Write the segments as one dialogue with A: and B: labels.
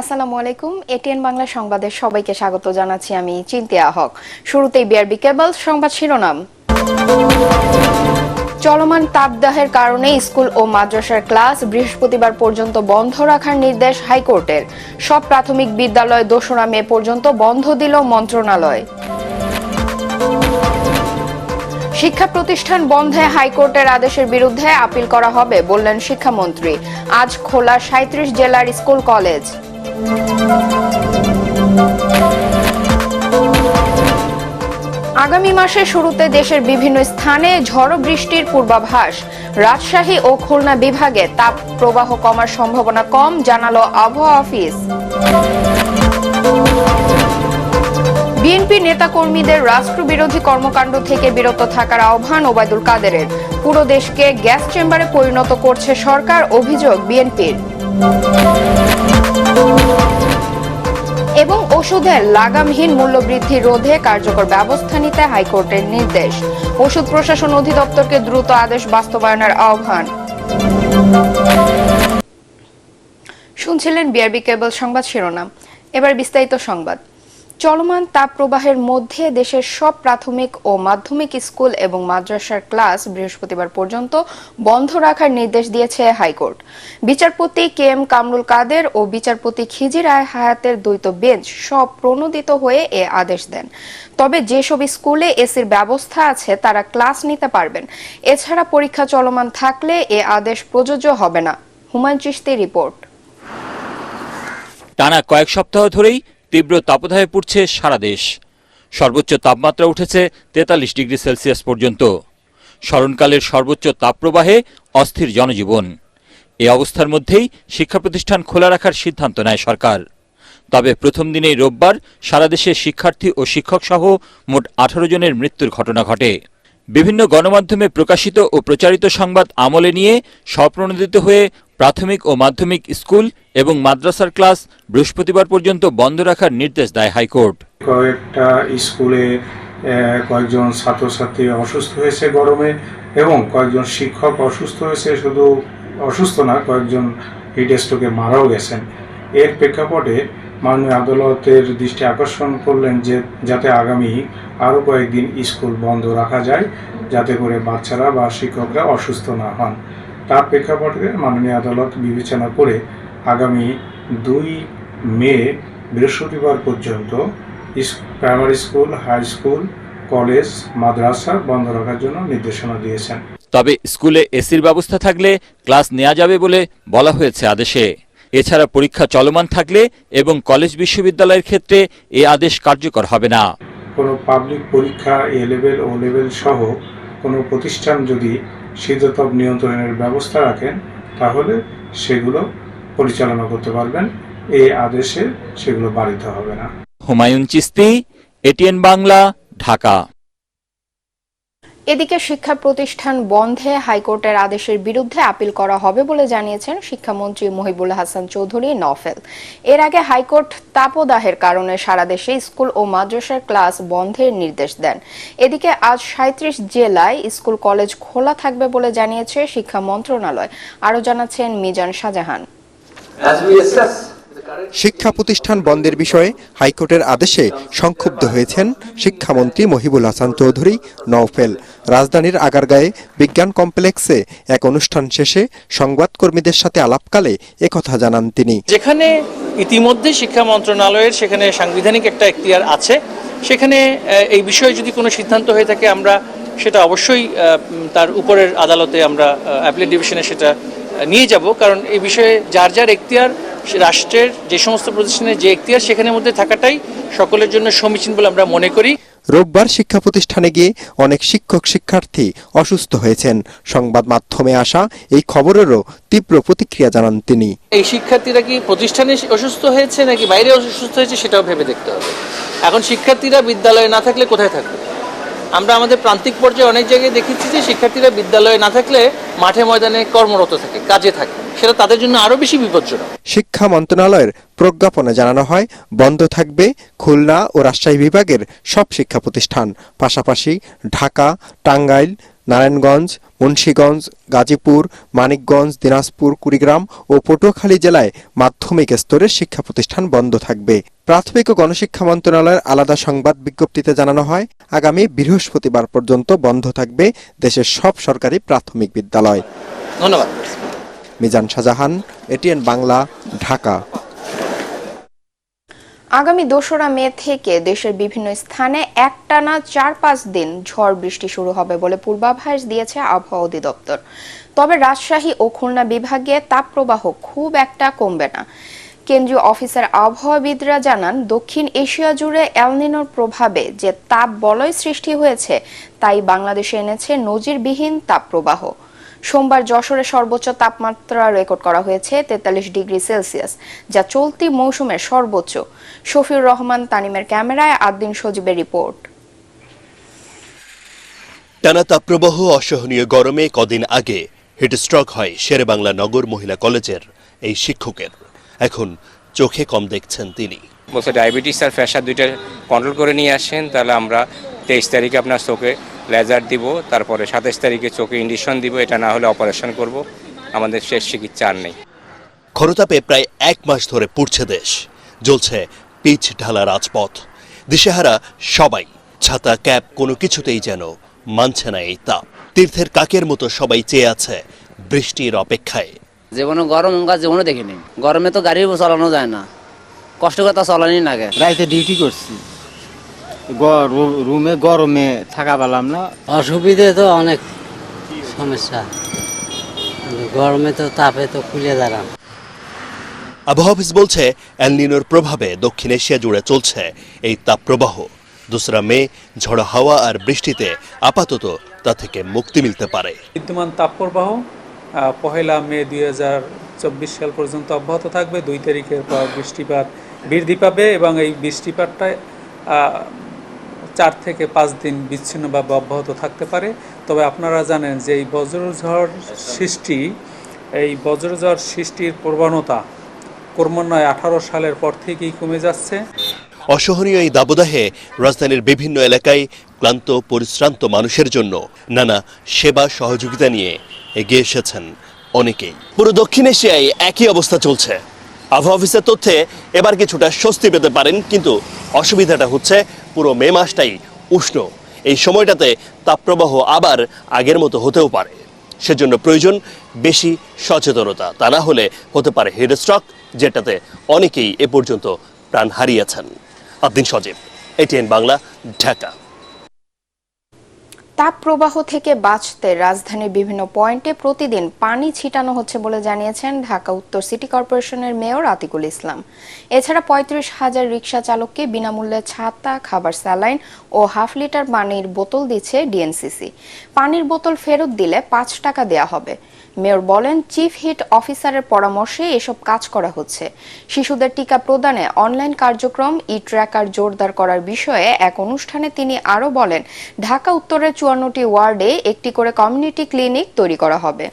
A: আসসালামু আলাইকুম। এটিএন বাংলা সংবাদে সবাইকে স্বাগত জানাচ্ছি আমি চিন্তিয়া হক। শুরুতেই বিআরবি কেবল সংবাদ শিরোনাম। চলমান তাপদাহের কারণে স্কুল ও মাদ্রাসার ক্লাস বৃহস্পতিবার পর্যন্ত বন্ধ রাখার নির্দেশ হাইকোর্টের। সব প্রাথমিক বিদ্যালয় 2রা মে পর্যন্ত বন্ধ দিল মন্ত্রণালয়। শিক্ষা প্রতিষ্ঠান বন্ধে হাইকোর্টের আদেশের বিরুদ্ধে আপিল করা হবে বললেন শিক্ষামন্ত্রী। আজ খোলা 37 জেলার স্কুল কলেজ। আগামী মাসের শুরুতে দেশের বিভিন্ন স্থানে ঝড়ো বৃষ্টির পূর্বাভাস। রাজশাহী ও খুলনা বিভাগে তাপ প্রবাহ কমার সম্ভাবনা কম জানালো আবহাওয়া অফিস। বিএনপি নেতাকর্মীদের রাষ্ট্রবিরোধী কর্মকাণ্ড থেকে বিরত থাকার আহ্বান ওবায়দুল কাদেরের। পুরো দেশকে গ্যাস চেম্বারে পরিণত করছে সরকার, অভিযোগ বিএনপির। এবং ওষুধের লাগামহীন মূল্যবৃদ্ধি রোধে কার্যকর ব্যবস্থা নিতে হাইকোর্টের নির্দেশ। ওষুধ প্রশাসন অধিদপ্তরকে দ্রুত আদেশ বাস্তবায়নের আহ্বান। শুনছিলেন বিআরবি কেবল সংবাদ শিরোনাম। এবার বিস্তারিত সংবাদ। চলমান তাপপ্রবাহের মধ্যে দেশের সব প্রাথমিক ও মাধ্যমিক স্কুল এবং মাদ্রাসার ক্লাস বৃহস্পতিবার পর্যন্ত বন্ধ রাখার নির্দেশ দিয়েছে হাইকোর্ট। বিচারপতি কে এম কামরুল কাদের ও বিচারপতি খিজির আয় হায়াতের দ্বৈত বেঞ্চ সব প্রণোদিত হয়ে এ আদেশ দেন। তবে যেসব স্কুলে এসির ব্যবস্থা আছে তারা ক্লাস নিতে পারবেন। এছাড়া পরীক্ষা চলমান থাকলে এ আদেশ প্রযোজ্য হবে না। হুমায়ুন চিশতির রিপোর্ট।
B: টানা কয়েক সপ্তাহ ধরেই তীব্র তাপদাহে পুড়ছে সারা দেশ। সর্বোচ্চ তাপমাত্রা উঠেছে 43 ডিগ্রি সেলসিয়াস পর্যন্ত। স্মরণকালের সর্বোচ্চ তাপপ্রবাহে অস্থির জনজীবন। এই অবস্থার মধ্যেই শিক্ষা প্রতিষ্ঠান খোলা রাখার সিদ্ধান্ত নেয় সরকার। তবে প্রথম দিনেই রোববার সারা দেশে শিক্ষার্থী ও শিক্ষক সহ মোট 18 জনের মৃত্যুর ঘটনা ঘটে। বিভিন্ন গণমাধ্যমে প্রকাশিত ও প্রচারিত সংবাদ আমলে নিয়ে স্বপ্রণোদিত হয়ে প্রাথমিক ও মাধ্যমিক স্কুল এবং মাদ্রাসার ক্লাস বৃহস্পতিবার পর্যন্ত বন্ধ রাখার নির্দেশ দেয় হাইকোর্ট।
C: কয়েকটা স্কুলে কয়েকজন ছাত্রছাত্রী অসুস্থ হয়েছে গরমে, এবং কয়েকজন শিক্ষক অসুস্থ হয়েছে। শুধু অসুস্থ না, কয়েকজন হিট স্ট্রোকে মারাও গেছেন। এর প্রেক্ষাপটে মাননীয় আদালতের দৃষ্টি আকর্ষণ করলেন যে যাতে আগামী আরও কয়েকদিন স্কুল বন্ধ রাখা যায়, যাতে করে বাচ্চারা বা শিক্ষকরা অসুস্থ না হন। তার প্রেক্ষাপটে মাননীয় আদালত বিবেচনা করে আগামী 2 মে বৃহস্পতিবার পর্যন্ত primary school, high school, college, মাদ্রাসা বন্ধ রাখার জন্য নির্দেশনা দিয়েছেন।
B: তবে স্কুলে এসির ব্যবস্থা থাকলে ক্লাস নেওয়া যাবে বলে বলা হয়েছে আদেশে। এছাড়া পরীক্ষা চলমান থাকলে এবং কলেজ বিশ্ববিদ্যালয়ের ক্ষেত্রে এ আদেশ কার্যকর হবে না।
C: কোনো পাবলিক পরীক্ষা এ লেভেল, ও লেভেল সহ কোনো প্রতিষ্ঠান যদি শীততাপ নিয়ন্ত্রণের ব্যবস্থা রাখেন তাহলে সেগুলো পরিচালনা করতে পারবেন। এই আদেশে সেগুলো বাড়িত হবে না।
B: হুমায়ুন চিশতি, এটিএন বাংলা, ঢাকা।
A: এদিকে শিক্ষা প্রতিষ্ঠান বন্ধে হাইকোর্টের আদেশের বিরুদ্ধে আপিল করা হবে বলে জানিয়েছেন শিক্ষামন্ত্রী মহিবুল হাসান চৌধুরী নওফেল। এর আগে হাইকোর্ট তাপদাহের কারণে সারা দেশে স্কুল ও মাদ্রাসার ক্লাস বন্ধের নির্দেশ দেন। এদিকে আজ 37 জেলায় স্কুল কলেজ খোলা থাকবে বলে জানিয়েছে শিক্ষা মন্ত্রণালয়। আরও জানাচ্ছেন মিজান শাহজাহান।
D: শিক্ষা প্রতিষ্ঠান বন্ধের বিষয়ে হাইকোর্টের আদেশে সংক্ষুব্ধ হয়েছেন শিক্ষামন্ত্রী মহিবুল হাসান চৌধুরী নওফেল। রাজধানীর আগারগাঁয়ে বিজ্ঞান কমপ্লেক্সে এক অনুষ্ঠান শেষে সংবাদকর্মীদের সাথে আলাপকালে একথা জানান তিনি।
E: যেখানে ইতিমধ্যে শিক্ষা মন্ত্রণালয়ের সেখানে সাংবিধানিক একটা এখতিয়ার আছে, সেখানে এই বিষয়ে যদি কোনো সিদ্ধান্ত হয়ে থাকে আমরা সেটা অবশ্যই তার উপরের আদালতে আমরা অ্যাপিলেট ডিভিশনে সেটা নিয়ে যাব। কারণ এই বিষয়ে যার যার এখতিয়ার, রাষ্ট্রের যে সমস্ত প্রতিষ্ঠানের যে এখতিয়ার সেখানের মধ্যে থাকাটাই সকলের জন্য সমীচীন বলে আমরা মনে করি।
D: রোববার শিক্ষা প্রতিষ্ঠানে গিয়ে অনেক শিক্ষক শিক্ষার্থী অসুস্থ হয়েছেন। সংবাদ মাধ্যমে আসা এই খবরেরও তীব্র প্রতিক্রিয়া জানান তিনি।
E: এই শিক্ষার্থীরা কি প্রতিষ্ঠানে অসুস্থ হয়েছে নাকি বাইরে অসুস্থ হয়েছে সেটাও ভেবে দেখতে হবে। এখন শিক্ষার্থীরা বিদ্যালয়ে না থাকলে কোথায় থাকবে? আমরা আমাদের প্রান্তিক পর্যায়ে অনেক জায়গায় দেখেছি যে শিক্ষার্থীরা বিদ্যালয়ে না থাকলে মাঠে ময়দানে কর্মরত থাকে, কাজে থাকে। সেটা তাদের জন্য আরো বেশি বিপজ্জনক।
D: শিক্ষা মন্ত্রণালয়ের প্রজ্ঞাপনে জানানো হয় বন্ধ থাকবে খুলনা ও রাজশাহী বিভাগের সব শিক্ষা প্রতিষ্ঠান, পাশাপাশি ঢাকা, টাঙ্গাইল, নারায়ণগঞ্জ, মুন্সিগঞ্জ, গাজীপুর, মানিকগঞ্জ, দিনাজপুর, কুড়িগ্রাম ও পটুয়াখালী জেলায় মাধ্যমিক স্তরের শিক্ষা প্রতিষ্ঠান বন্ধ থাকবে। প্রাথমিক ও গণশিক্ষা মন্ত্রণালয়ের আলাদা সংবাদ বিজ্ঞপ্তিতে জানানো হয়, আগামী বৃহস্পতিবার পর্যন্ত বন্ধ থাকবে দেশের সব সরকারি প্রাথমিক বিদ্যালয়।
E: ধন্যবাদ।
D: মিজান শাহজাহান, এটিএন বাংলা, ঢাকা।
A: আগামী ২রা মে থেকে দেশের বিভিন্ন স্থানে একটানা ৪-৫ দিন ঝড় বৃষ্টি শুরু হবে বলে পূর্বাভাস দিয়েছে আবহাওয়া অধিদপ্তর। তবে রাজশাহী ও খুলনা বিভাগে তাপপ্রবাহ খুব একটা কমবে না। কেন্দ্রীয় অফিসের আবহাওয়াবিদরা জানান, দক্ষিণ এশিয়া জুড়ে এল নিনোর প্রভাবে যে তাপ বলয় সৃষ্টি হয়েছে তাই বাংলাদেশে এনেছে নজিরবিহীন তাপপ্রবাহ। সোমবার যশোরে সর্বোচ্চ তাপমাত্রা রেকর্ড করা হয়েছে ৪৩ ডিগ্রি সেলসিয়াস, যা চলতি মৌসুমের সর্বোচ্চ। শফিউর রহমান তানিমের ক্যামেরায় আদ্দিন সজীবের রিপোর্ট।
F: টানা তাপপ্রবাহ, অসহনীয় গরমে কদিন আগে হিটস্ট্রোক হয় শেরেবাংলা নগর মহিলা কলেজের এই শিক্ষকের। এখন চোখে কম দেখছেন তিনি।
G: বলছে ডায়াবেটিস আর প্রেশার দুইটা কন্ট্রোল করে নিয়ে আসেন, তাহলে আমরা 23 তারিখে আপনার চোখে লেজার দিব, তারপরে 27 তারিখে চোখে ইনজেকশন দিব, এটা না হলে অপারেশন করব। আমাদের শেষ চিকিৎসা আর নেই।
F: খরতাপে প্রায় 1 মাস ধরে পুড়ছে দেশ, জ্বলছে পিচ ঢালা রাজপথ। দিশেহারা সবাই, ছাতা ক্যাপ কোনো কিছুতেই যেন মানছে না এই তাপ। তীর্থের কাকের মতো সবাই চেয়ে আছে বৃষ্টির অপেক্ষায়।
H: জীবনে গরম জীবনে দেখিনি, গরমে তো গাড়ি চালানো যায় না, কষ্ট করে তা চালানি লাগে।
I: রাইতে ডিউটি করছি, রুমে গরমে থাকা পেলাম না।
J: অসুবিধে তো অনেক সমস্যা, গরমে তো তাপে তো খুলে দাঁড়ান।
F: আবহাওয়া অফিস বলছে, এল নিনোর প্রভাবে দক্ষিণ এশিয়া জুড়ে চলছে এই তাপপ্রবাহ। 2রা মে ঝড়ো হাওয়া আর বৃষ্টিতে আপাতত তা থেকে মুক্তি মিলতে পারে।
K: বিদ্যমান তাপপ্রবাহ 1 মে 2024 সাল পর্যন্ত অব্যাহত থাকবে। 2 তারিখের পর বৃষ্টিপাত বৃদ্ধি পাবে এবং এই বৃষ্টিপাতটা 4 থেকে 5 দিন বিচ্ছিন্নভাবে অব্যাহত থাকতে পারে। তবে আপনারা জানেন যে এই বজ্রঝড় সৃষ্টির প্রবণতা ক্রমান্বয়ে 18 সালের পর থেকেই কমে যাচ্ছে।
F: অসহনীয় এই দাবদাহে রাজধানীর বিভিন্ন এলাকায় ক্লান্ত পরিশ্রান্ত মানুষের জন্য নানা সেবা সহযোগিতা নিয়ে এগিয়ে এসেছেন অনেকেই। পুরো দক্ষিণ এশিয়ায় একই অবস্থা চলছে। আবহাওয়া অফিসের তথ্যে এবার কিছুটা স্বস্তি পেতে পারেন, কিন্তু অসুবিধাটা হচ্ছে পুরো মে মাসটাই উষ্ণ। এই সময়টাতে তাপপ্রবাহ আবার আগের মতো হতেও পারে। সেজন্য প্রয়োজন বেশি সচেতনতা, তা না হলে হতে পারে হিটস্ট্রোক, যেটাতে অনেকেই এ পর্যন্ত প্রাণ হারিয়েছেন। আদ্দিন সজীব, এটিএন বাংলা, ঢাকা।
A: তাপ প্রবাহ থেকে বাঁচতে রাজধানীর বিভিন্ন পয়েন্টে প্রতিদিন পানি ছিটানো হচ্ছে বলে জানিয়েছেন ঢাকা উত্তর সিটি কর্পোরেশনের মেয়র আতিকুল ইসলাম। এছাড়া 35,000 রিকশা চালককে বিনামূল্যে ছাতা, খাবার, স্যালাইন ও হাফ লিটার পানির বোতল দিচ্ছে ডিএনসিসি। পানির বোতল ফেরত দিলে 5 টাকা দেয়া হবে। মেয়র বলেন, চিফ হিট অফিসারের পরামর্শে এসব কাজ করা হচ্ছে। শিশুদের টিকা প্রদানে অনলাইন কার্যক্রম ই-ট্র্যাকার জোরদার করার বিষয়ে এক অনুষ্ঠানে তিনি আরও বলেন, ঢাকা উত্তরের 54টি ওয়ার্ডে একটি করে কমিউনিটি ক্লিনিক তৈরি করা হবে।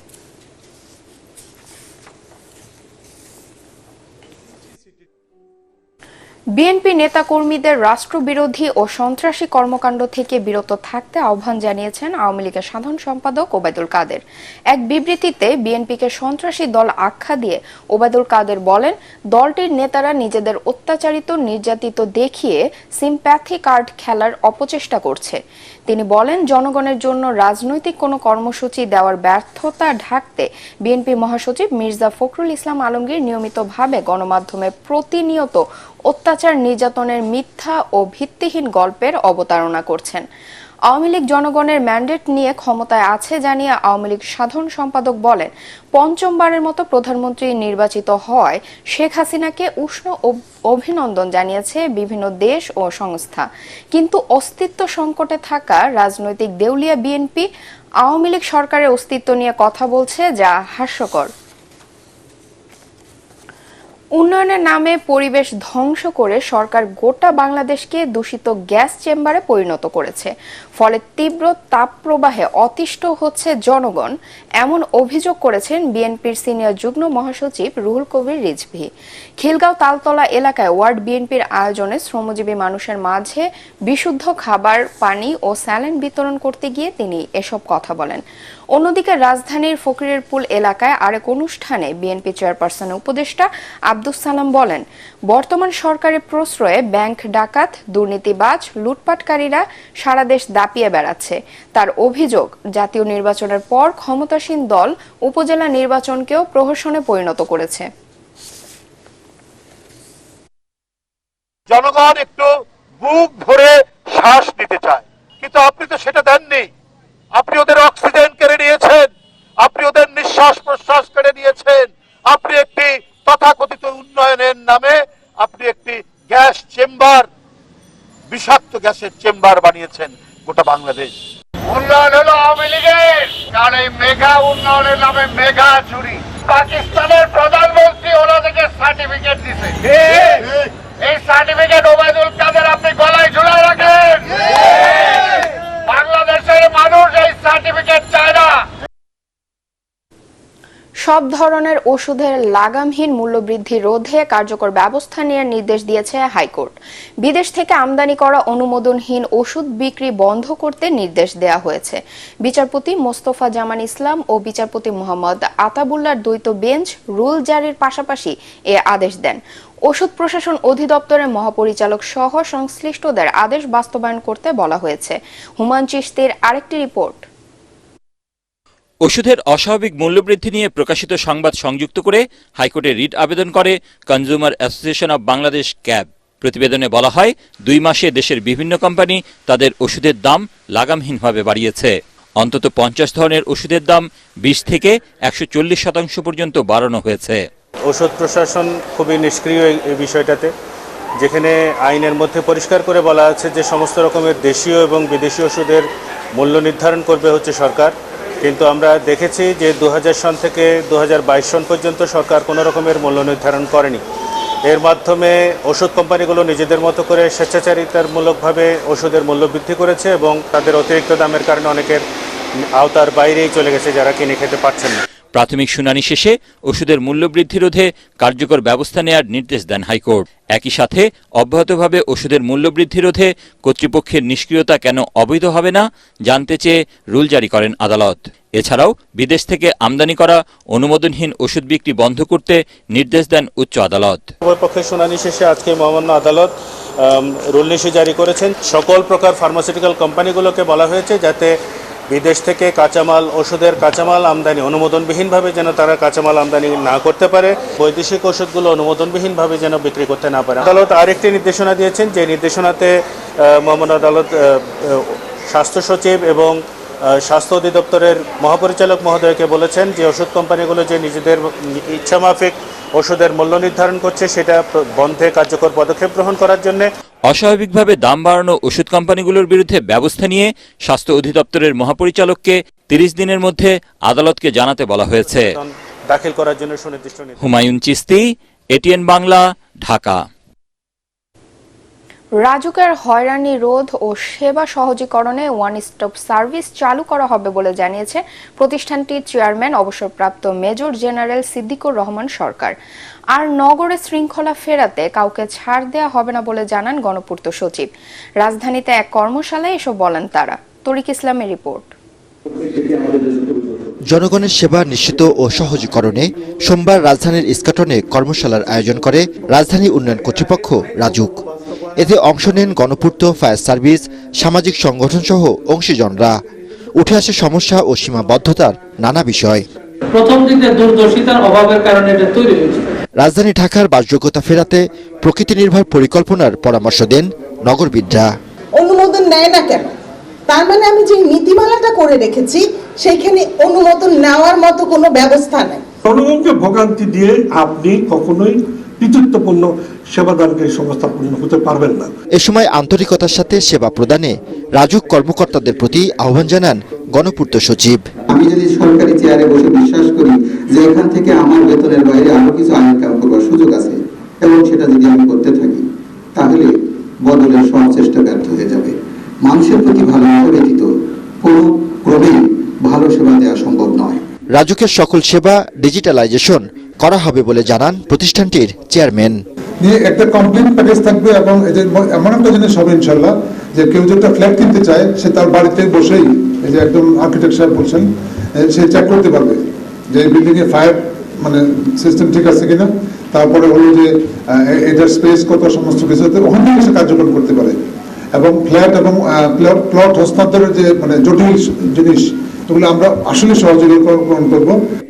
A: বিএনপি নেতাকর্মীদের রাষ্ট্রবিরোধী ও সন্ত্রাসী কর্মকাণ্ড থেকে বিরত থাকতে আহ্বান জানিয়েছেন আওয়ামী লীগের সাধারণ সম্পাদক ওবায়দুল কাদের। এক বিবৃতিতে বিএনপিকে সন্ত্রাসী দল আখ্যা দিয়ে ওবায়দুল কাদের বলেন, দলটির নেতারা নিজেদের অত্যাচারিত, নির্যাতিত দেখিয়ে সিম্প্যাথি কার্ড খেলার অপচেষ্টা করছে। তিনি বলেন, জনগণের জন্য রাজনৈতিক কোনো কর্মসূচি দেওয়ার ব্যর্থতা ঢাকতে বিএনপি মহাসচিব মির্জা ফখরুল ইসলাম আলমগীর নিয়মিতভাবে গণমাধ্যমে প্রতিনিয়ত অত্যাচার, নির্যাতনের মিথ্যা ও ভিত্তিহীন গল্পের অবতারণা করছেন। আওয়ামী লীগ জনগণের ম্যান্ডেট নিয়ে ক্ষমতায় আছে জানিয়ে আওয়ামী লীগ সাধারণ সম্পাদক বলেন, পঞ্চমবারের মতো প্রধানমন্ত্রী নির্বাচিত হওয়ায় শেখ হাসিনাকে উষ্ণ অভিনন্দন জানিয়েছে বিভিন্ন দেশ ও সংস্থা। কিন্তু অস্তিত্ব সংকটে থাকা রাজনৈতিক দেউলিয়া বিএনপি আওয়ামী লীগ সরকারের অস্তিত্ব নিয়ে কথা বলছে, যা হাস্যকর। উন্নয়নের নামে পরিবেশ ধ্বংস করে সরকার গোটা বাংলাদেশকে দূষিত গ্যাস চেম্বারে পরিণত করেছে, ফলে তীব্র তাপপ্রবাহে অতিষ্ঠ হচ্ছে জনগণ, এমন অভিযোগ করেছেন বিএনপির সিনিয়র যুগ্ম মহাসচিব রুহুল কবির রিজভী। খিলগাঁও তালতলা এলাকায় ওয়ার্ড বিএনপির আয়োজনে শ্রমজীবী মানুষের মাঝে বিশুদ্ধ খাবার, পানি ও স্যালাইন বিতরণ করতে গিয়ে তিনি এসব কথা বলেন। অন্যদিকে রাজধানীর ফকিরেরপুল এলাকায় আরেক অনুষ্ঠানে বিএনপি চেয়ারপারসনের উপদেষ্টা আব্দুস সালাম বলেন, বর্তমান সরকারের প্রশ্রয়ে ব্যাংক ডাকাত, দুর্নীতিবাজ, লুটপাটকারীরা সারা দেশ দাপিয়ে বেড়াচ্ছে। তার অভিযোগ, জাতীয় নির্বাচনের পর ক্ষমতাসীন দল উপজেলা নির্বাচনকেও প্রহসনে পরিণত করেছে।
L: জনগণ একটু বুক ভরে শ্বাস নিতে চায়, কিন্তু আপনি তো সেটা দেননি। আপনি ওদের অক্সিজেন কেড়ে নিয়েছেন, আপনি ওদের নিঃশ্বাস প্রশ্বাস কেড়ে নিয়েছেন। আপনি একটি তথাকথিত উন্নয়নের নামে আপনি একটি গ্যাস চেম্বার, বিষাক্ত গ্যাসের চেম্বার বানিয়েছেন গোটা বাংলাদেশ। উন্নয়ন হলো আওয়ামী লীগের, কারণ এই মেগা উন্নয়নের নামে মেগা চুরি। পাকিস্তানের প্রধানমন্ত্রী ওনাদেরকে সার্টিফিকেট দিছে, এই সার্টিফিকেট ওবায়দুল কাদের আপনি গলায় ঝুলায় রাখেন। বাংলাদেশের মানুষ এই সার্টিফিকেট চায় না।
A: সব ধরনের ওষুধের লাগামহীন মূল্যবৃদ্ধি রোধে কার্যকর ব্যবস্থা নেওয়ার নির্দেশ দিয়েছে হাইকোর্ট। বিদেশ থেকে আমদানি করা অনুমোদনহীন ওষুধ বিক্রি বন্ধ করতে নির্দেশ দেওয়া হয়েছে। বিচারপতি মোস্তফা জামান ইসলাম ও বিচারপতি মোহাম্মদ আতাবুল্লাহর দ্বৈত বেঞ্চ রুল জারির পাশাপাশি এ আদেশ দেন। ওষুধ প্রশাসন অধিদপ্তরের মহাপরিচালক সহ সংশ্লিষ্টদের আদেশ বাস্তবায়ন করতে বলা হয়েছে। হুমায়ুন চিশতির আরেকটি রিপোর্ট।
B: ওষুধের অস্বাভাবিক মূল্যবৃদ্ধি নিয়ে প্রকাশিত সংবাদ সংযুক্ত করে হাইকোর্টে রিট আবেদন করে consumer association of Bangladesh cab. প্রতিবেদনে বলা হয়, 2 মাসে দেশের বিভিন্ন কোম্পানি তাদের ওষুধের দাম লাগামহীনভাবে বাড়িয়েছে। অন্তত 50 ধরনের ওষুধের দাম 20 থেকে 140% পর্যন্ত বাড়ানো হয়েছে।
M: ওষুধ প্রশাসন খুবই নিষ্ক্রিয় এই বিষয়টাতে, যেখানে আইনের মধ্যে পরিষ্কার করে বলা আছে যে সমস্ত রকমের দেশীয় এবং বিদেশি ওষুধের মূল্য নির্ধারণ করবে হচ্ছে সরকার। কিন্তু আমরা দেখেছি যে 2000 সন থেকে 2022 সন পর্যন্ত সরকার কোনো রকমের মূল্য নির্ধারণ করেনি। এর মাধ্যমে ওষুধ কোম্পানিগুলো নিজেদের মতো করে স্বেচ্ছাচারিতামূলকভাবে ওষুধের মূল্য বৃদ্ধি করেছে এবং তাদের অতিরিক্ত দামের কারণে অনেকের আওতার বাইরেই চলে গেছে, যারা কিনে খেতে পারছেন না।
B: প্রাথমিক শুনানি শেষে ওষুধের মূল্যবৃদ্ধি রোধে কার্যকর ব্যবস্থা নেওয়ার নির্দেশ দেন হাইকোর্ট। একই সাথে অব্যাহতভাবে ওষুধের মূল্যবৃদ্ধি রোধে কর্তৃপক্ষের নিষ্ক্রিয়তা কেন অবৈধ হবে না জানতে চেয়ে রুল জারি করেন আদালত। এছাড়াও বিদেশ থেকে আমদানি করা অনুমোদনহীন ওষুধ বিক্রি বন্ধ করতে নির্দেশ দেন উচ্চ আদালত।
M: পক্ষের শুনানি শেষে আজকে মহামান্য আদালত রুল জারি করেছেন। সকল প্রকার ফার্মাসিউটিক্যাল কোম্পানিগুলোকে বলা হয়েছে যাতে বিদেশ থেকে কাঁচামাল, ওষুধের কাঁচামাল আমদানি অনুমোদনবিহীনভাবে যেন তারা কাঁচামাল আমদানি না করতে পারে, বৈদেশিক ওষুধগুলো অনুমোদনবিহীনভাবে যেন বিক্রি করতে না পারে। আদালত আরেকটি নির্দেশনা দিয়েছেন, যে নির্দেশনাতে মহামান্য আদালত স্বাস্থ্য সচিব এবং স্বাস্থ্য অধিদপ্তরের মহাপরিচালক মহোদয়কে বলেছেন যে ওষুধ কোম্পানিগুলো যে নিজেদের ইচ্ছামাফিক ওষুধের মূল্য নির্ধারণ করছে সেটা বন্ধে কার্যকর পদক্ষেপ গ্রহণ করার জন্য
B: অস্বাভাবিকভাবে দাম বাড়ানো ওষুধ কোম্পানিগুলোর বিরুদ্ধে ব্যবস্থা নিয়ে স্বাস্থ্য অধিদপ্তরের মহাপরিচালককে 30 দিনের মধ্যে আদালতকে জানাতে বলা হয়েছে।
M: দাখিল করার জন্য সুনির্দিষ্ট।
B: হুমায়ুন চিশতি, এটিএন বাংলা, ঢাকা।
A: রাজুকের হয়রানি রোধ ও সেবা সহজীকরণে ওয়ান স্টপ সার্ভিস চালু করা হবে বলে জানিয়েছে প্রতিষ্ঠানটির চেয়ারম্যান অবসরপ্রাপ্ত মেজর জেনারেল সিদ্দিকুর রহমান সরকার। আর নগরে শৃঙ্খলা ফেরাতে কাউকে ছাড় দেওয়া হবে না বলে জানান গণপূর্ত সচিব। রাজধানীতে এক কর্মশালায় এসব বলেন তারা। তরিক ইসলামের রিপোর্ট।
N: জনগণের সেবা নিশ্চিত ও সহজীকরণে সোমবার রাজধানীর ইস্কাটনে কর্মশালার আয়োজন করে রাজধানী উন্নয়ন কর্তৃপক্ষ রাজুক। এতে অংশ নেন গণপূর্ত, ফায়ার সার্ভিস, সামাজিক সংগঠন সহ অংশীজনরা। উঠে আসে সমস্যা ও সীমাবদ্ধতার নানা বিষয়।
O: প্রথম দিকে দূরদর্শিতার অভাবের কারণে এটা তৈরি হয়েছে।
N: রাজধানী ঢাকার বাসযোগ্যতা ফেরাতে প্রকৃতি নির্ভর পরিকল্পনার পরামর্শ দেন নগরবিদরা।
P: অনুমোদন নেয় না কেন? তার মানে আমি যে নীতিমালাটা করে রেখেছি সেইখানে অনুমোদন নেওয়ার মতো কোনো ব্যবস্থা নেই।
Q: জনগণকে ভোগান্তি দিয়ে আপনি কখনোই কৃতিত্বপূর্ণ সেবাদানকারী সংস্থাপন্ন হতে পারবেন না।
N: এ সময় আন্তরিকতার সাথে সেবা প্রদানে রাজুক কর্মকর্তাদের প্রতি আহ্বান জানান গণপূর্ত সচিব।
R: আমি যদি সরকারি চেয়ারে বসে বিশ্বাস করি যে এখান থেকে আমার বেতনের বাইরে আরো কিছু আয় ইনকাম করবার সুযোগ আছে, এবং সেটা যদি আমি করতে থাকি তাহলে বদলের সব চেষ্টা ব্যর্থ হয়ে যাবে। মানুষের প্রতি ভালোবাসা ব্যতীত কোনো ক্রমেই ভালো সেবা দেওয়া সম্ভব নয়।
N: রাজুকের সকল সেবা ডিজিটালাইজেশন করা হবে বলে জানান প্রতিষ্ঠানটির চেয়ারম্যান।
Q: নিয়ে একটা কমপ্লিট প্যাকেজ থাকবে এবং এমন একটা জিনিস হবে ইনশাল্লাহ যে কেউ যদি একটা ফ্ল্যাট কিনতে চায় সে তার বাড়িতে বসেই এই যে একদম আর্কিটেকচার বলছেন সে চেক করতে পারবে যে বিল্ডিং এ ফায়ার মানে সিস্টেম ঠিক আছে কিনা, তারপরে হলো যে এটার স্পেস কত, সমস্ত কিছু ওখান থেকে সে কার্যক্রম করতে পারে। এবং ফ্ল্যাট এবং প্লট হস্তান্তরের যে মানে জটিল জিনিস এগুলো আমরা আসলে সহযোগিতা করব।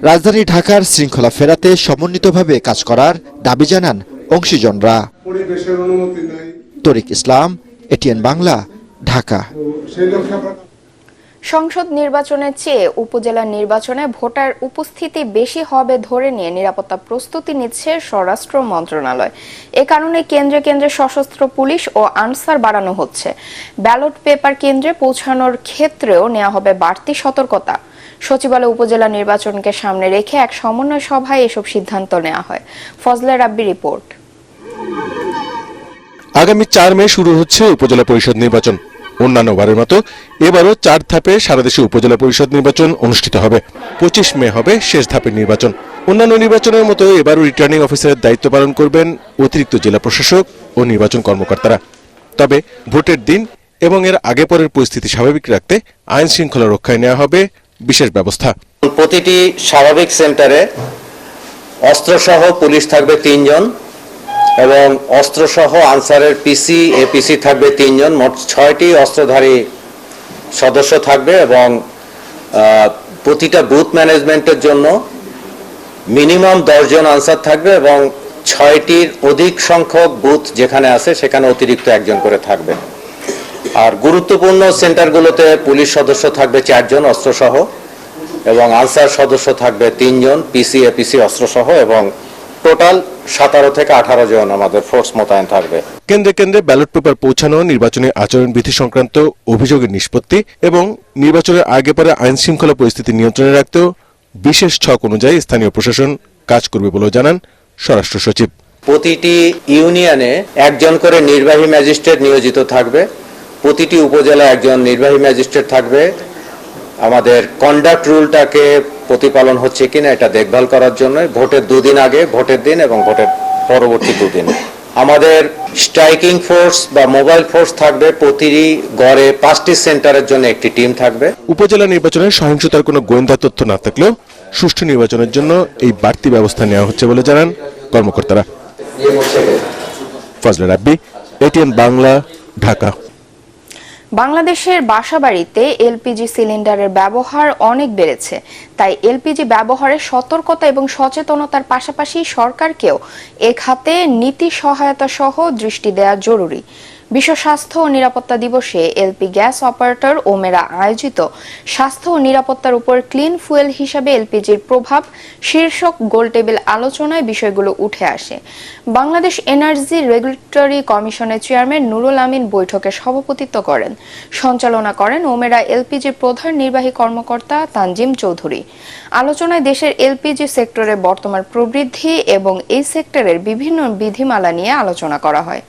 N: রাজধানী ঢাকার শৃঙ্খলা ফেরাতে সমন্বিতভাবে কাজ করার দাবি জানান অংশীজনরা। তরিক ইসলাম, এটিএন বাংলা, ঢাকা।
A: সংসদ নির্বাচনের চেয়ে উপজেলা নির্বাচনে ভোটার উপস্থিতি বেশি হবে ধরে নিয়ে নিরাপত্তা প্রস্তুতি নিচ্ছে স্বরাষ্ট্র মন্ত্রণালয়। এ কারণে কেন্দ্রে কেন্দ্রে সশস্ত্র পুলিশ ও আনসার বাড়ানো হচ্ছে। ব্যালট পেপার কেন্দ্রে পৌঁছানোর ক্ষেত্রেও নেওয়া হবে বাড়তি সতর্কতা। সচিবালয় উপজেলা নির্বাচনকে সামনে রেখে এক সমন্বয় সভায় এসব সিদ্ধান্ত নেওয়া হয়। ফজলে রাব্বি রিপোর্ট।
S: আগামী 4 মে শুরু হচ্ছে উপজেলা পরিষদ নির্বাচন। অন্যান্য বারের মতো এবারও 4 ধাপে সারা দেশে উপজেলা পরিষদ নির্বাচন অনুষ্ঠিত হবে। 25 মে হবে শেষ ধাপের নির্বাচন। অন্যান্য নির্বাচনের মতো এবারও রিটার্নিং অফিসারের দায়িত্ব পালন করবেন অতিরিক্ত জেলা প্রশাসক ও নির্বাচন কর্মকর্তারা। তবে ভোটের দিন এবং এর আগে পরের পরিস্থিতি স্বাভাবিক রাখতে আইন শৃঙ্খলা রক্ষায় নেওয়া হবে বিশেষ ব্যবস্থা।
T: প্রতিটি স্বাভাবিক সেন্টারে অস্ত্রসহ পুলিশ থাকবে 3 জন এবং অস্ত্রসহ আনসারের পিসি এপিসি থাকবে 3 জন, মোট 6টি অস্ত্রধারী সদস্য থাকবে এবং প্রতিটা বুথ ম্যানেজমেন্টের জন্য মিনিমাম 10 জন আনসার থাকবে এবং 6টির অধিক সংখ্যক বুথ যেখানে আছে সেখানে অতিরিক্ত 1 জন করে থাকবে। আর গুরুত্বপূর্ণ সেন্টারগুলোতে পুলিশ সদস্য থাকবে 4 জন অস্ত্রসহ এবং আনসার সদস্য থাকবে 3 জন পিসি এপিসি অস্ত্রসহ এবং টোটাল 17 থেকে 18 জন আমাদের ফোর্স মোতায়েন থাকবে।
S: কেন্দ্রে কেন্দ্রে ব্যালট পেপার পৌঁছানো, নির্বাচনী আচরণবিধি সংক্রান্ত অভিযোগের নিষ্পত্তি এবং নির্বাচনের আগে পরে আইন শৃঙ্খলা পরিস্থিতি নিয়ন্ত্রণে রাখতেও বিশেষ ছক অনুযায়ী স্থানীয় প্রশাসন কাজ করবে বলে জানান স্বরাষ্ট্র সচিব।
T: প্রতিটি ইউনিয়নে 1 জন করে নির্বাহী ম্যাজিস্ট্রেট নিয়োজিত থাকবে। প্রতিটি উপজেলা 1 জন নির্বাহী ম্যাজিস্ট্রেট থাকবে। আমাদের কন্ডাক্ট রুলটাকে প্রতিপালন হচ্ছে কিনা এটা দেখভাল করার জন্য ভোটের 2 দিন আগে, ভোটের দিন এবং ভোটের পরবর্তী 2 দিন আমাদের স্ট্রাইকিং ফোর্স বা মোবাইল ফোর্স থাকবে। প্রতিটি গড়ে 5টি সেন্টারের জন্য একটি টিম থাকবে।
S: উপজেলা নির্বাচনে সহিংসতার কোনো গোয়েন্দা তথ্য না থাকলেও সুষ্ঠু নির্বাচনের জন্য এই বাড়তি ব্যবস্থা নেওয়া হচ্ছে বলে জানান কর্মকর্তারা। ফজলে রাব্বি, এটিএন বাংলা, ঢাকা।
A: বাংলাদেশের বাসাবাড়িতে এলপিজি সিলিন্ডারের ব্যবহার অনেক বেড়েছে। তাই এলপিজি ব্যবহারে সতর্কতা এবং সচেতনতার পাশাপাশি সরকারকেও এ খাতে নীতি সহায়তা সহ দৃষ্টি দেওয়া জরুরি। বিশ্ব স্বাস্থ্য ও নিরাপত্তা দিবসে এলপি গ্যাস অপারেটর ওমেরা আয়োজিত স্বাস্থ্য ও নিরাপত্তার উপর ক্লিন ফুয়েল হিসাবে এলপিজির প্রভাব শীর্ষক গোলটেবিল আলোচনায় বিষয়গুলো উঠে আসে। বাংলাদেশ এনার্জি রেগুলেটরি কমিশনের চেয়ারম্যান নুরুল আমিন বৈঠকে সভাপতিত্ব করেন। সঞ্চালনা করেন ওমেরা এলপিজির প্রধান নির্বাহী কর্মকর্তা তানজিম চৌধুরী। আলোচনায় দেশের এলপিজি সেক্টরের বর্তমান প্রবৃদ্ধি এবং এই সেক্টরের বিভিন্ন বিধিমালা নিয়ে আলোচনা করা হয়।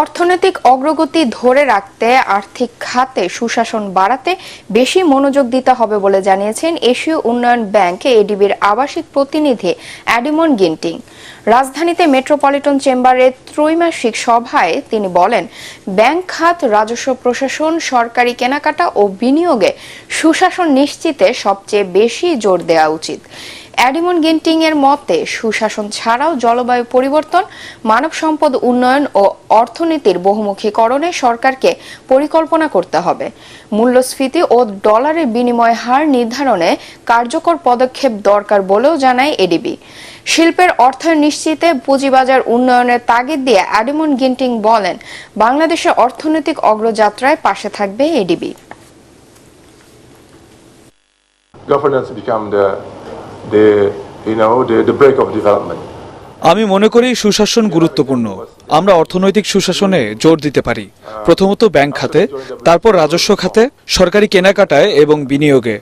A: অর্থনৈতিক অগ্রগতি ধরে রাখতে আর্থিক খাতে সুশাসন বাড়াতে বেশি মনোযোগ দিতে হবে বলে জানিয়েছেন এশীয় উন্নয়ন ব্যাংক এডিবির আবাসিক প্রতিনিধি অ্যাডিমন গিন্টিং। রাজধানীতে মেট্রোপলিটন চেম্বারের ত্রৈমাসিক সভায় তিনি বলেন, ব্যাংক খাত, রাজস্ব প্রশাসন, সরকারি কেনাকাটা ও বিনিয়োগে সুশাসন নিশ্চিতে সবচেয়ে বেশি জোর দেওয়া উচিত। অ্যাডিমন গিন্টিং এর মতে সুশাসন ছাড়াও জলবায়ু পরিবর্তন, মানব সম্পদ উন্নয়ন ও অর্থনীতির বহুমুখীকরণে সরকারকে পরিকল্পনা করতে হবে। মূল্যস্ফীতি ও ডলারের বিনিময় হার নির্ধারণে কার্যকর পদক্ষেপ দরকার বলেও জানায় এডিবি। শিল্পের অর্থায়ন নিশ্চিতে পুঁজিবাজার উন্নয়নের তাগিদ দিয়ে অ্যাডিমন গিন্টিং বলেন, বাংলাদেশের অর্থনৈতিক অগ্রযাত্রায় পাশে থাকবে এডিবি।
U: আমি মনে করি সুশাসন গুরুত্বপূর্ণ। আমরা অর্থনৈতিক সুশাসনে জোর দিতে পারি, প্রথমত ব্যাংক খাতে, তারপর রাজস্ব খাতে, সরকারি কেনাকাটায় এবং বিনিয়োগে।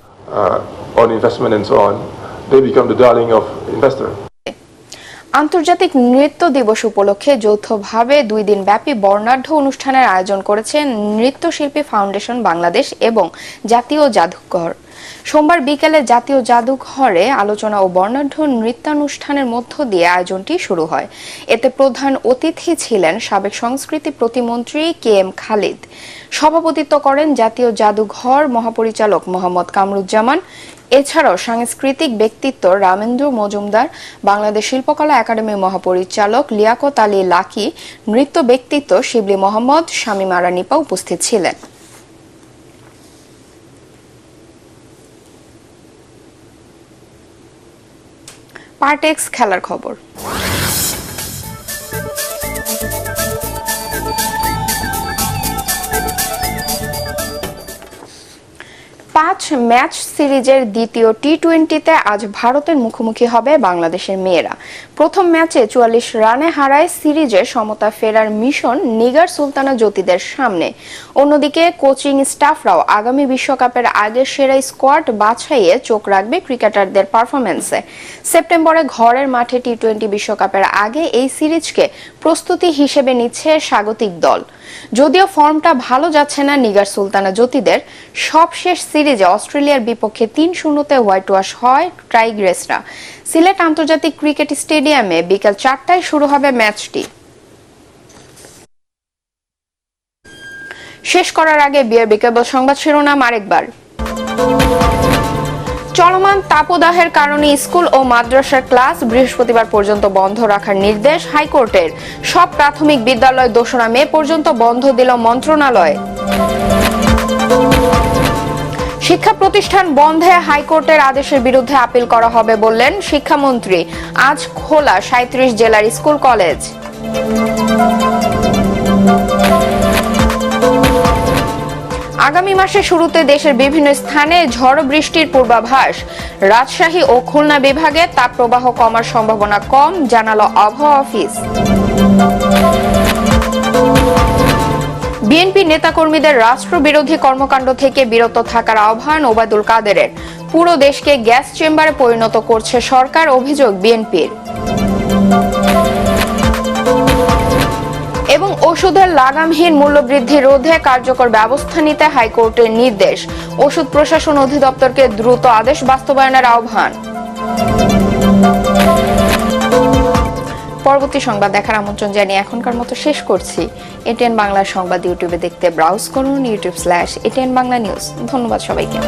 C: they become the darling of investors.
A: আন্তর্জাতিক নৃত্য দিবস উপলক্ষে যৌথভাবে 2 দিন ব্যাপী বর্ণাঢ্য অনুষ্ঠানের আয়োজন করেছে নৃত্যশিল্পী ফাউন্ডেশন বাংলাদেশ এবং জাতীয় জাদুঘর। সোমবার বিকেলে জাতীয় জাদুঘরে আলোচনা ও বর্ণাঢ্য নৃত্যানুষ্ঠানের মধ্য দিয়ে আয়োজনটি শুরু হয়। এতে প্রধান অতিথি ছিলেন সাবেক সংস্কৃতি প্রতিমন্ত্রী KM খালিদ। সভাপতিত্ব করেন জাতীয় জাদুঘর মহাপরিচালক মোহাম্মদ কামরুজ্জামান। এছাড়াও সাংস্কৃতিক ব্যক্তিত্ব রামেন্দ্র মজুমদার, বাংলাদেশ শিল্পকলা একাডেমির মহাপরিচালক লিয়াকত আলী লাকি, নৃত্য ব্যক্তিত্ব শিবলি মোহাম্মদ, শামীম আরা নিপা উপস্থিত ছিলেন। পার্টেক্স খেলার খবর। পাঁচ ম্যাচ সিরিজের দ্বিতীয় টি-20তে আজ ভারতের মুখোমুখি হবে বাংলাদেশের মেয়েরা। প্রথম ম্যাচে 44 রানে হারায় সিরিজে সমতা ফেরার মিশন নিগার সুলতানা জ্যোতিদের সামনে। অন্যদিকে কোচিং স্টাফরাও আগামী বিশ্বকাপের আগের সেরা স্কোয়াড বাছাইয়ে চোখ রাখবে ক্রিকেটারদের পারফরম্যান্সে। সেপ্টেম্বরে ঘরের মাঠে টি-20 বিশ্বকাপের আগে এই সিরিজকে প্রস্তুতি হিসেবে নিচ্ছে স্বাগতিক দল। যদিও ফর্মটা ভালো যাচ্ছে না নিগার সুলতানা জ্যোতিদের, সবশেষ সিরিজে অস্ট্রেলিয়ার বিপক্ষে 3-0 হোয়াইট ওয়াশ হয় টাইগ্রেসরা। সিলেট আন্তর্জাতিক ক্রিকেট স্টেডিয়ামে বিকেল 4টায় শুরু হবে ম্যাচটি। শেষ করার আগে বিআরবি কেবল সংবাদ শিরোনাম আরেকবার। চলমান তাপদাহের কারণে স্কুল ও মাদ্রাসার ক্লাস বৃহস্পতিবার পর্যন্ত বন্ধ রাখার নির্দেশ হাইকোর্টের। সব প্রাথমিক বিদ্যালয় 2রা মে পর্যন্ত বন্ধ দিল মন্ত্রণালয়। শিক্ষা প্রতিষ্ঠান বন্ধে হাইকোর্টের আদেশের বিরুদ্ধে আপিল করা হবে বললেন শিক্ষামন্ত্রী। আজ খোলা 37 জেলার স্কুল কলেজ। আগামী মাসের শুরুতে দেশের বিভিন্ন স্থানে ঝড় বৃষ্টির পূর্বাভাস। রাজশাহী ও খুলনা বিভাগে তাপপ্রবাহ কমার সম্ভাবনা কম, জানালো আবহাওয়া অফিস। বিএনপি নেতাকর্মীদের রাষ্ট্রবিরোধী কর্মকাণ্ড থেকে বিরত থাকার আহ্বান ওবায়দুল কাদেরের। পুরো দেশকে গ্যাস চেম্বারে পরিণত করছে সরকার, অভিযোগ বিএনপির। এবং ওষুধের লাগামহীন মূল্যবৃদ্ধি রোধে কার্যকর ব্যবস্থা নিতে হাইকোর্টের নির্দেশ। ওষুধ প্রশাসন অধিদপ্তরকে দ্রুত আদেশ বাস্তবায়নের আহ্বান। পরবর্তী সংবাদ দেখার আমন্ত্রণ জানিয়ে এখনকার মতো শেষ করছি। এটিএন বাংলার সংবাদ ইউটিউবে দেখতে ব্রাউজ করুন youtube/ATN Bangla News। ধন্যবাদ সবাইকে।